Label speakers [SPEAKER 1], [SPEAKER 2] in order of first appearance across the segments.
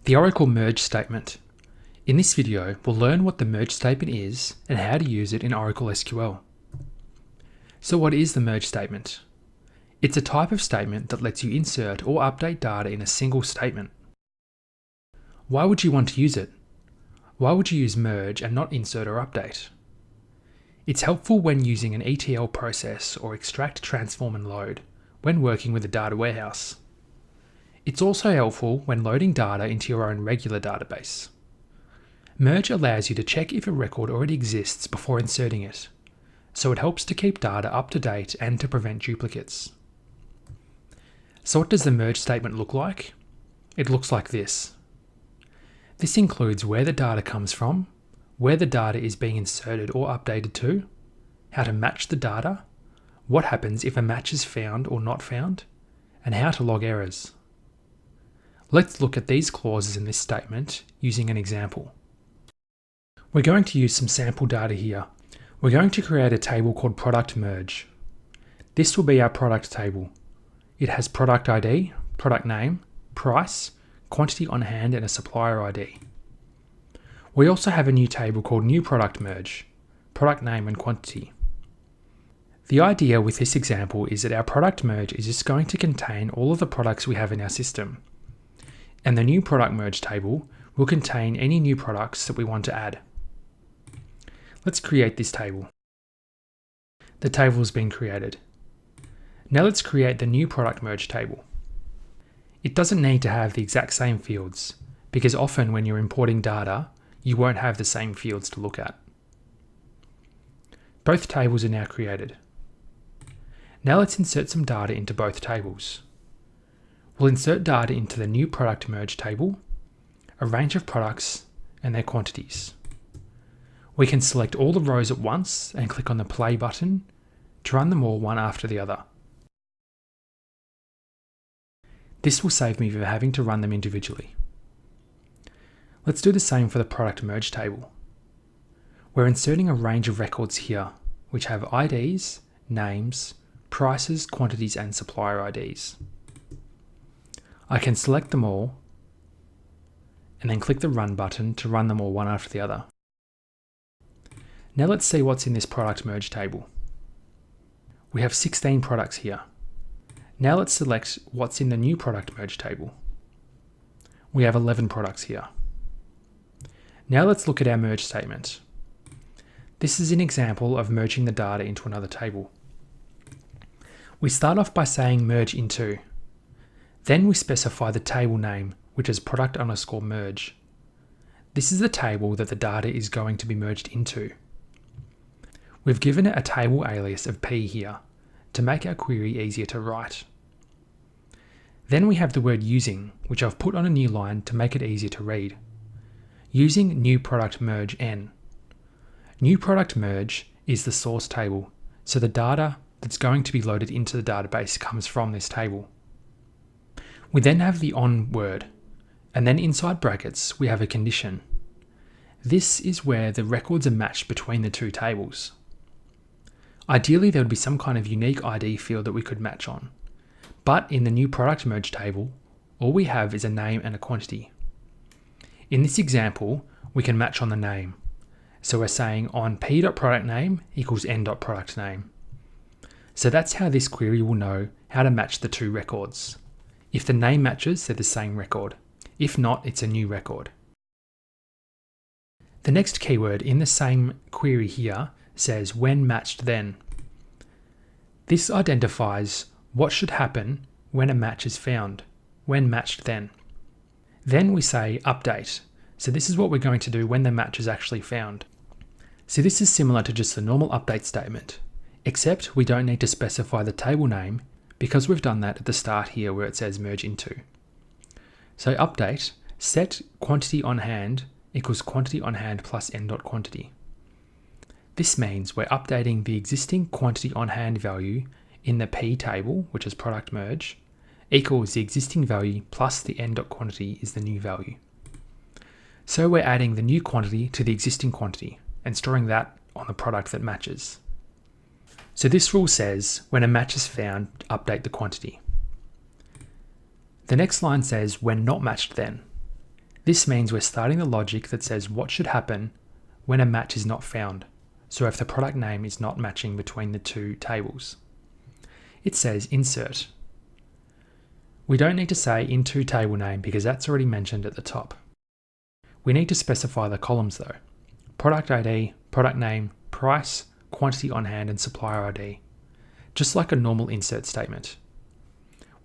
[SPEAKER 1] The Oracle merge statement. In this video, we'll learn what the merge statement is and how to use it in Oracle SQL. So what is the merge statement? It's a type of statement that lets you insert or update data in a single statement. Why would you want to use it? Why would you use merge and not insert or update? It's helpful when using an ETL process or extract, transform and load when working with a data warehouse. It's also helpful when loading data into your own regular database. Merge allows you to check if a record already exists before inserting it, so it helps to keep data up to date and to prevent duplicates. So what does the merge statement look like? It looks like this. This includes where the data comes from, where the data is being inserted or updated to, how to match the data, what happens if a match is found or not found, and how to log errors. Let's look at these clauses in this statement using an example. We're going to use some sample data here. We're going to create a table called product merge. This will be our product table. It has product ID, product name, price, quantity on hand and a supplier ID. We also have a new table called new product merge, product name and quantity. The idea with this example is that our product merge is just going to contain all of the products we have in our system. And the new product merge table will contain any new products that we want to add. Let's create this table. The table has been created. Now let's create the new product merge table. It doesn't need to have the exact same fields, because often when you're importing data, you won't have the same fields to look at. Both tables are now created. Now let's insert some data into both tables. We'll insert data into the new product merge table, a range of products and their quantities. We can select all the rows at once and click on the play button to run them all one after the other. This will save me from having to run them individually. Let's do the same for the product merge table. We're inserting a range of records here, which have IDs, names, prices, quantities and supplier IDs. I can select them all and then click the run button to run them all one after the other. Now let's see what's in this product merge table. We have 16 products here. Now let's select what's in the new product merge table. We have 11 products here. Now let's look at our merge statement. This is an example of merging the data into another table. We start off by saying merge into. Then we specify the table name, which is product_merge. This is the table that the data is going to be merged into. We've given it a table alias of P here to make our query easier to write. Then we have the word using, which I've put on a new line to make it easier to read. Using new product merge N. New product merge is the source table, so the data that's going to be loaded into the database comes from this table. We then have the on word, and then inside brackets we have a condition. This is where the records are matched between the two tables. Ideally there would be some kind of unique ID field that we could match on, but in the new product merge table, all we have is a name and a quantity. In this example, we can match on the name. So we're saying on p.productName equals n.productName. So that's how this query will know how to match the two records. If the name matches, they're the same record. If not, it's a new record. The next keyword in the same query here says when matched then. This identifies what should happen when a match is found, when matched then. Then we say update. So this is what we're going to do when the match is actually found. So this is similar to just the normal update statement, except we don't need to specify the table name because we've done that at the start here where it says merge into. So update, set quantity on hand equals quantity on hand plus n.quantity. This means we're updating the existing quantity on hand value in the P table, which is product merge, equals the existing value plus the n.quantity is the new value. So we're adding the new quantity to the existing quantity and storing that on the product that matches. So this rule says when a match is found, update the quantity. The next line says when not matched then. This means we're starting the logic that says what should happen when a match is not found. So if the product name is not matching between the two tables. It says insert. We don't need to say into table name because that's already mentioned at the top. We need to specify the columns though. Product ID, product name, price, quantity on hand, and supplier ID. Just like a normal insert statement.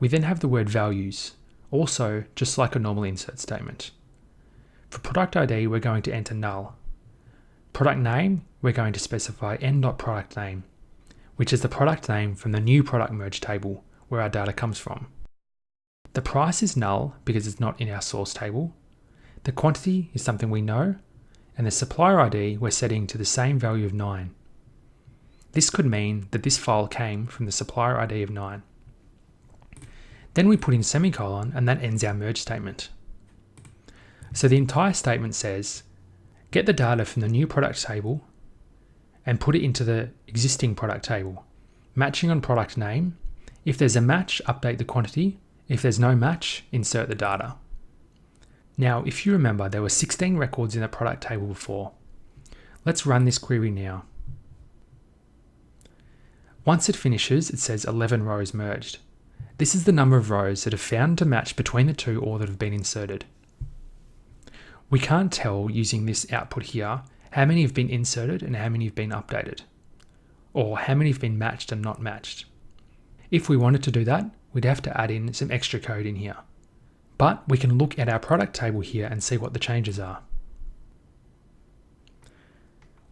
[SPEAKER 1] We then have the word values, also just like a normal insert statement. For product ID, we're going to enter null. Product name, we're going to specify n.product name, which is the product name from the new product merge table where our data comes from. The price is null because it's not in our source table. The quantity is something we know, and the supplier ID we're setting to the same value of 9. This could mean that this file came from the supplier ID of 9. Then we put in semicolon and that ends our merge statement. So the entire statement says, get the data from the new product table and put it into the existing product table, matching on product name. If there's a match, update the quantity. If there's no match, insert the data. Now, if you remember, there were 16 records in the product table before. Let's run this query now. Once it finishes, it says 11 rows merged. This is the number of rows that have found to match between the two or that have been inserted. We can't tell using this output here how many have been inserted and how many have been updated, or how many have been matched and not matched. If we wanted to do that, we'd have to add in some extra code in here. But we can look at our product table here and see what the changes are.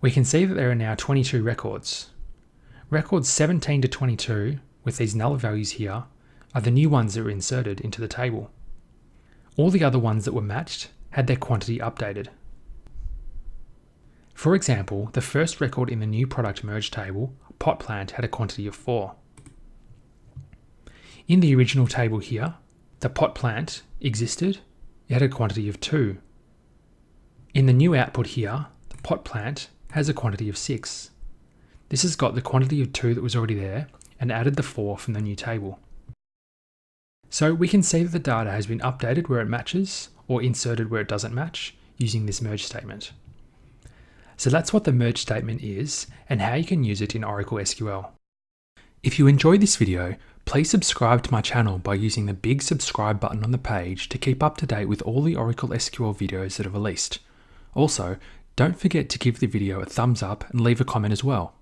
[SPEAKER 1] We can see that there are now 22 records. Records 17 to 22, with these null values here, are the new ones that were inserted into the table. All the other ones that were matched had their quantity updated. For example, the first record in the new product merge table, pot plant, had a quantity of 4. In the original table here, the pot plant existed, it had a quantity of 2. In the new output here, the pot plant has a quantity of 6. This has got the quantity of 2 that was already there and added the 4 from the new table. So we can see that the data has been updated where it matches or inserted where it doesn't match using this merge statement. So that's what the merge statement is and how you can use it in Oracle SQL. If you enjoyed this video, please subscribe to my channel by using the big subscribe button on the page to keep up to date with all the Oracle SQL videos that are released. Also, don't forget to give the video a thumbs up and leave a comment as well.